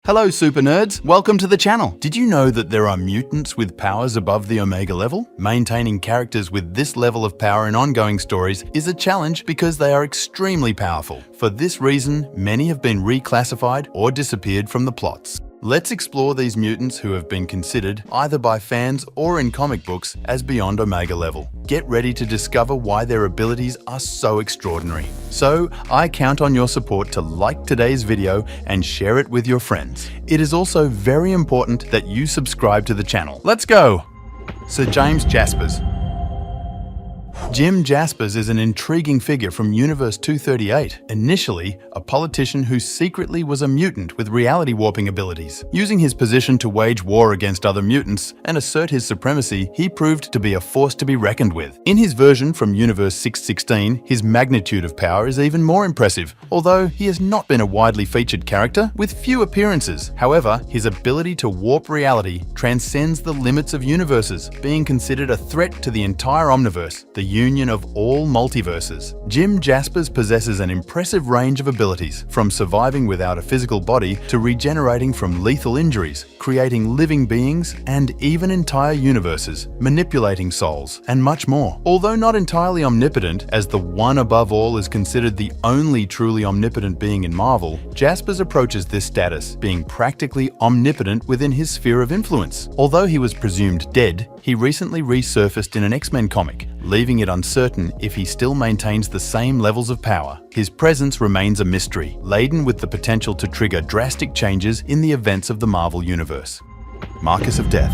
Hello super nerds, welcome to the channel. Did you know that there are mutants with powers above the Omega level? Maintaining characters with this level of power in ongoing stories is a challenge because they are extremely powerful. For this reason, many have been reclassified or disappeared from the plots. Let's explore these mutants who have been considered, either by fans or in comic books, as beyond Omega level. Get ready to discover why their abilities are so extraordinary. So, I count on your support to like today's video and share it with your friends. It is also very important that you subscribe to the channel. Let's go! Sir James Jaspers. James Jaspers is an intriguing figure from Universe 238, initially a politician who secretly was a mutant with reality warping abilities. Using his position to wage war against other mutants and assert his supremacy, he proved to be a force to be reckoned with. In his version from Universe 616, his magnitude of power is even more impressive, although he has not been a widely featured character with few appearances. However, his ability to warp reality transcends the limits of universes, being considered a threat to the entire omniverse, the union of all multiverses. James Jaspers possesses an impressive range of abilities, from surviving without a physical body to regenerating from lethal injuries, creating living beings and even entire universes, manipulating souls, and much more. Although not entirely omnipotent, as the one above all is considered the only truly omnipotent being in Marvel, Jaspers approaches this status, being practically omnipotent within his sphere of influence. Although he was presumed dead, he recently resurfaced in an X-Men comic, leaving it uncertain if he still maintains the same levels of power. His presence remains a mystery, laden with the potential to trigger drastic changes in the events of the Marvel Universe. Marque of Death.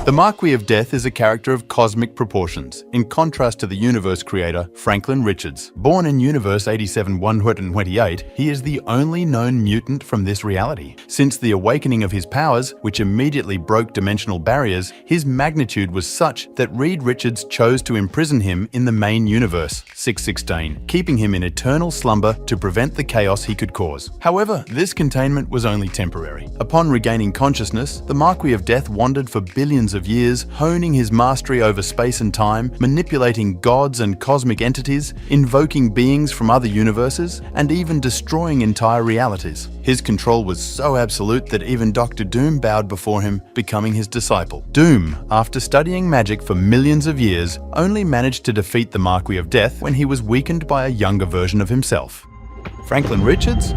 The Marque of Death is a character of cosmic proportions, in contrast to the universe creator, Franklin Richards. Born in Universe 87-128, he is the only known mutant from this reality. Since the awakening of his powers, which immediately broke dimensional barriers, his magnitude was such that Reed Richards chose to imprison him in the main universe, 616, keeping him in eternal slumber to prevent the chaos he could cause. However, this containment was only temporary. Upon regaining consciousness, the Marque of Death wandered for billions of years, honing his mastery over space and time, manipulating gods and cosmic entities, invoking beings from other universes, and even destroying entire realities. His control was so absolute that even Dr. Doom bowed before him, becoming his disciple. Doom, after studying magic for millions of years, only managed to defeat the Marque of Death when he was weakened by a younger version of himself. Franklin Richards?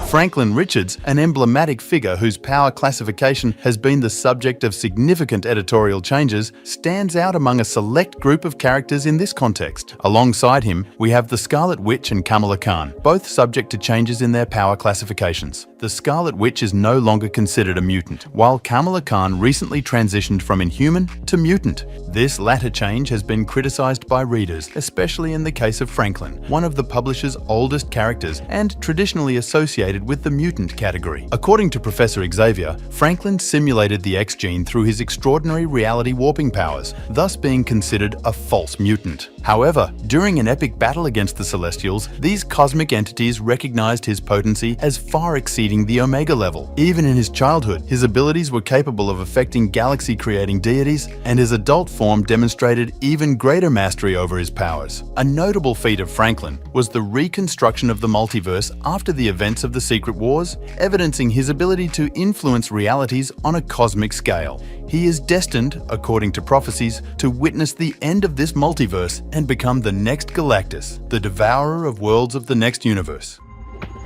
Franklin Richards, an emblematic figure whose power classification has been the subject of significant editorial changes, stands out among a select group of characters in this context. Alongside him, we have the Scarlet Witch and Kamala Khan, both subject to changes in their power classifications. The Scarlet Witch is no longer considered a mutant, while Kamala Khan recently transitioned from inhuman to mutant. This latter change has been criticized by readers, especially in the case of Franklin, one of the publisher's oldest characters and traditionally associated with the mutant category. According to Professor Xavier, Franklin simulated the X gene through his extraordinary reality warping powers, thus being considered a false mutant. However, during an epic battle against the Celestials, these cosmic entities recognized his potency as far exceeding the Omega level. Even in his childhood, his abilities were capable of affecting galaxy-creating deities, and his adult form demonstrated even greater mastery over his powers. A notable feat of Franklin was the reconstruction of the multiverse after the events of the Secret Wars, evidencing his ability to influence realities on a cosmic scale. He is destined, according to prophecies, to witness the end of this multiverse and become the next Galactus, the devourer of worlds of the next universe.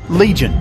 Legion.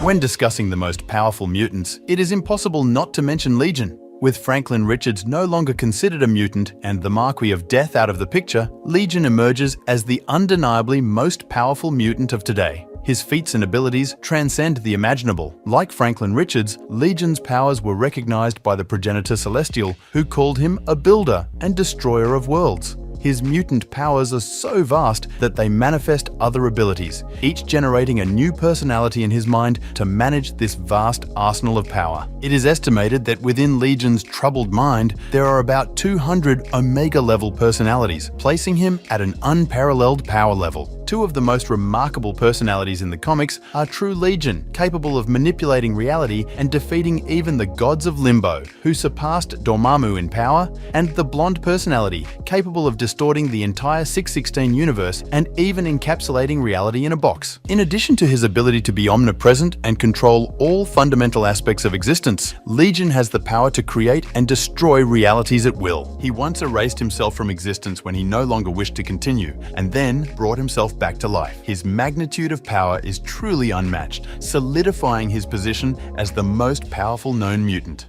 When discussing the most powerful mutants, it is impossible not to mention Legion. With Franklin Richards no longer considered a mutant and the Marque of Death out of the picture, Legion emerges as the undeniably most powerful mutant of today. His feats and abilities transcend the imaginable. Like Franklin Richards, Legion's powers were recognized by the progenitor Celestial, who called him a builder and destroyer of worlds. His mutant powers are so vast that they manifest other abilities, each generating a new personality in his mind to manage this vast arsenal of power. It is estimated that within Legion's troubled mind, there are about 200 Omega-level personalities, placing him at an unparalleled power level. Two of the most remarkable personalities in the comics are True Legion, capable of manipulating reality and defeating even the gods of Limbo, who surpassed Dormammu in power, and the Blonde personality, capable of distorting the entire 616 universe and even encapsulating reality in a box. In addition to his ability to be omnipresent and control all fundamental aspects of existence, Legion has the power to create and destroy realities at will. He once erased himself from existence when he no longer wished to continue, and then brought himself back to life. His magnitude of power is truly unmatched, solidifying his position as the most powerful known mutant.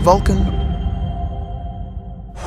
Vulcan.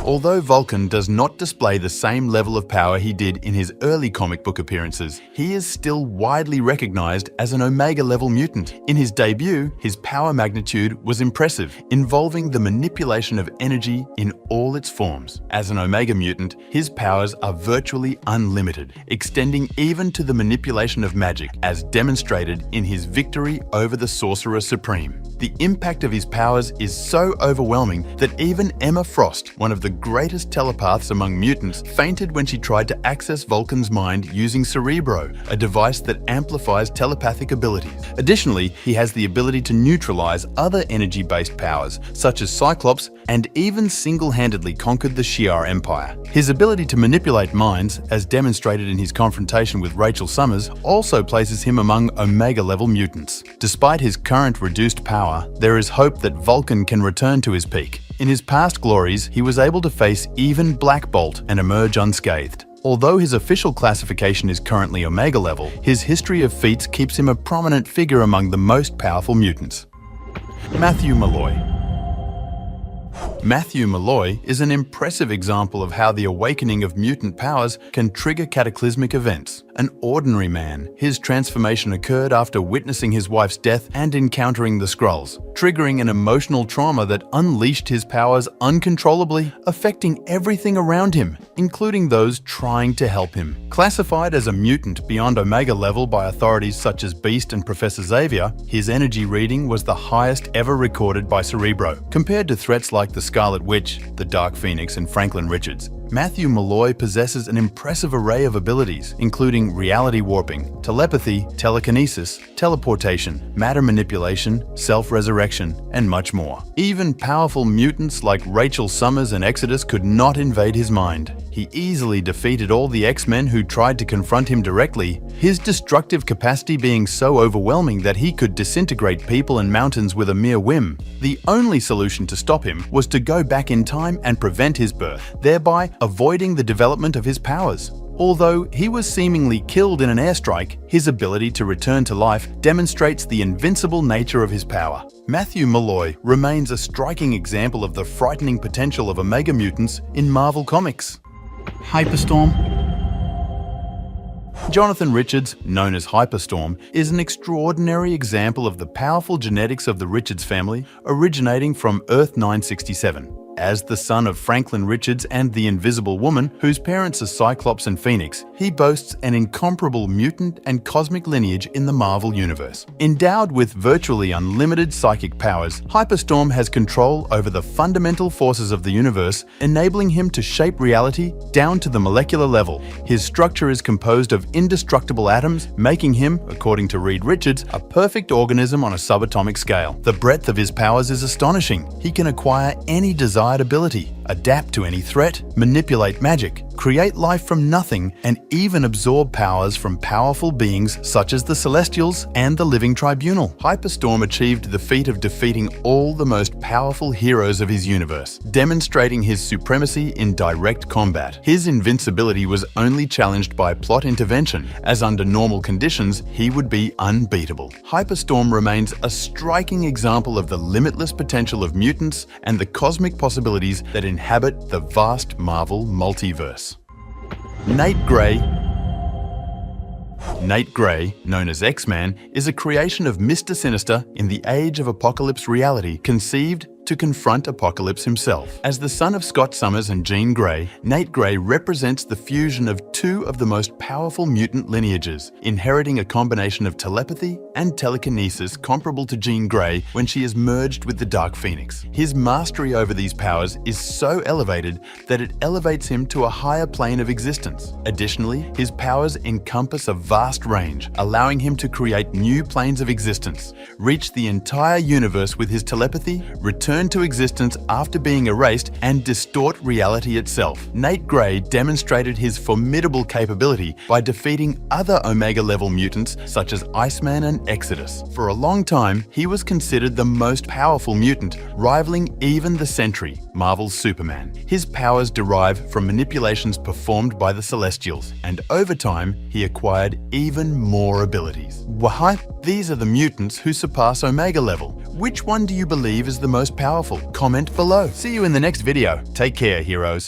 Although Vulcan does not display the same level of power he did in his early comic book appearances, he is still widely recognized as an Omega-level mutant. In his debut, his power magnitude was impressive, involving the manipulation of energy in all its forms. As an Omega mutant, his powers are virtually unlimited, extending even to the manipulation of magic, as demonstrated in his victory over the Sorcerer Supreme. The impact of his powers is so overwhelming that even Emma Frost, one of the greatest telepaths among mutants, fainted when she tried to access Vulcan's mind using Cerebro, a device that amplifies telepathic abilities. Additionally, he has the ability to neutralize other energy-based powers, such as Cyclops, and even single-handedly conquered the Shi'ar Empire. His ability to manipulate minds, as demonstrated in his confrontation with Rachel Summers, also places him among Omega-level mutants. Despite his current reduced power, there is hope that Vulcan can return to his peak. In his past glories, he was able to face even Black Bolt and emerge unscathed. Although his official classification is currently Omega level, his history of feats keeps him a prominent figure among the most powerful mutants. Matthew Malloy. Matthew Malloy is an impressive example of how the awakening of mutant powers can trigger cataclysmic events. An ordinary man, his transformation occurred after witnessing his wife's death and encountering the Skrulls, triggering an emotional trauma that unleashed his powers uncontrollably, affecting everything around him, including those trying to help him. Classified as a mutant beyond Omega level by authorities such as Beast and Professor Xavier, his energy reading was the highest ever recorded by Cerebro. Compared to threats like the Scarlet Witch, the Dark Phoenix, and Franklin Richards, Matthew Malloy possesses an impressive array of abilities, including reality warping, telepathy, telekinesis, teleportation, matter manipulation, self-resurrection, and much more. Even powerful mutants like Rachel Summers and Exodus could not invade his mind. He easily defeated all the X-Men who tried to confront him directly, his destructive capacity being so overwhelming that he could disintegrate people and mountains with a mere whim. The only solution to stop him was to go back in time and prevent his birth, thereby avoiding the development of his powers. Although he was seemingly killed in an airstrike, his ability to return to life demonstrates the invincible nature of his power. Matthew Malloy remains a striking example of the frightening potential of Omega mutants in Marvel Comics. Hyperstorm. Jonathan Richards, known as Hyperstorm, is an extraordinary example of the powerful genetics of the Richards family originating from Earth 967. As the son of Franklin Richards and the Invisible Woman, whose parents are Cyclops and Phoenix, he boasts an incomparable mutant and cosmic lineage in the Marvel Universe. Endowed with virtually unlimited psychic powers, Hyperstorm has control over the fundamental forces of the universe, enabling him to shape reality down to the molecular level. His structure is composed of indestructible atoms, making him, according to Reed Richards, a perfect organism on a subatomic scale. The breadth of his powers is astonishing. He can acquire any desired ability, adapt to any threat, manipulate magic, create life from nothing, and even absorb powers from powerful beings such as the Celestials and the Living Tribunal. Hyperstorm achieved the feat of defeating all the most powerful heroes of his universe, demonstrating his supremacy in direct combat. His invincibility was only challenged by plot intervention, as under normal conditions, he would be unbeatable. Hyperstorm remains a striking example of the limitless potential of mutants and the cosmic possibilities that inhabit the vast Marvel multiverse. Nate Gray. Nate Gray, known as X-Man, is a creation of Mr. Sinister in the Age of Apocalypse reality, conceived, to confront Apocalypse himself. As the son of Scott Summers and Jean Grey, Nate Grey represents the fusion of two of the most powerful mutant lineages, inheriting a combination of telepathy and telekinesis comparable to Jean Grey when she is merged with the Dark Phoenix. His mastery over these powers is so elevated that it elevates him to a higher plane of existence. Additionally, his powers encompass a vast range, allowing him to create new planes of existence, reach the entire universe with his telepathy, return to existence after being erased, and distort reality itself. Nate Grey demonstrated his formidable capability by defeating other Omega-level mutants such as Iceman and Exodus. For a long time, he was considered the most powerful mutant, rivaling even the Sentry, Marvel's Superman. His powers derive from manipulations performed by the Celestials, and over time, he acquired even more abilities. Why? These are the mutants who surpass Omega level. Which one do you believe is the most powerful? Comment below. See you in the next video. Take care, heroes.